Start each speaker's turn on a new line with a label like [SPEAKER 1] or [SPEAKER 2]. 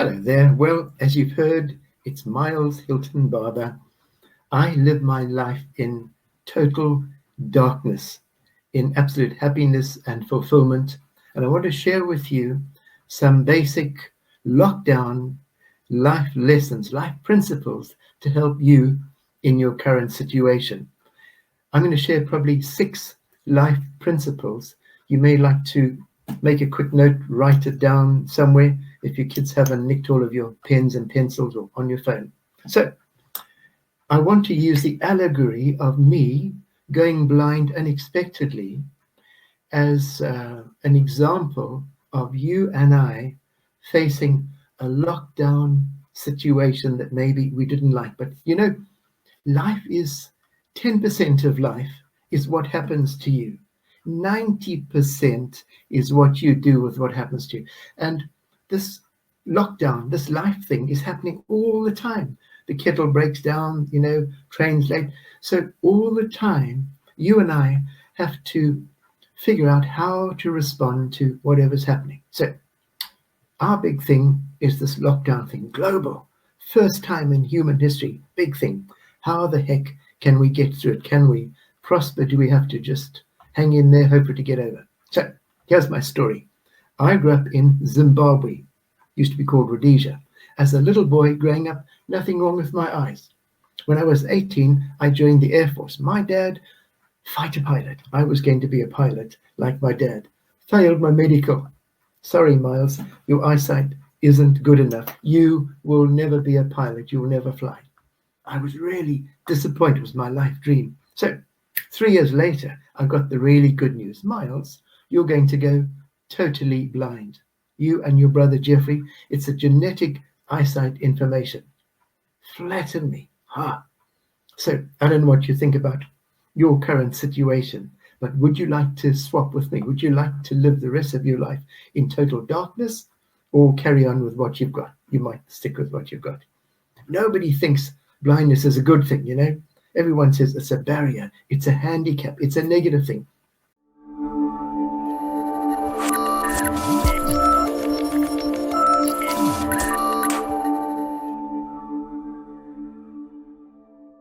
[SPEAKER 1] Hello there. Well, as you've heard, it's Miles Hilton-Barber. I live my life in total darkness, in absolute happiness and fulfillment. And I want to share with you some basic lockdown life lessons, life principles to help you in your current situation. I'm going to share probably 6 life principles. You may like to make a quick note, write it down somewhere if your kids haven't nicked all of your pens and pencils or on your phone. So I want to use the allegory of me going blind unexpectedly as an example of you and I facing a lockdown situation that maybe we didn't like. But you know, life is 10% of life is what happens to you. 90% is what you do with what happens to you. And this lockdown, this life thing is happening all the time. The kettle breaks down, trains late. So all the time, you and I have to figure out how to respond to whatever's happening. So our big thing is this lockdown thing, global, first time in human history, big thing. How the heck can we get through it? Can we prosper? Do we have to just hang in there, hope for it to get over? So here's my story. I grew up in Zimbabwe, used to be called Rhodesia. As a little boy growing up, nothing wrong with my eyes. When I was 18, I joined the Air Force. My dad, fighter pilot. I was going to be a pilot like my dad. Failed my medical. Sorry, Miles, your eyesight isn't good enough. You will never be a pilot. You will never fly. I was really disappointed. It was my life dream. So 3 years later, I got the really good news. Miles, you're going to go totally blind. You and your brother Jeffrey, it's a genetic eyesight information. Flatten me. So I don't know what you think about your current situation, but would you like to swap with me? Would you like to live the rest of your life in total darkness or carry on with what you've got? You might stick with what you've got. Nobody thinks blindness is a good thing, Everyone says it's a barrier, it's a handicap, it's a negative thing.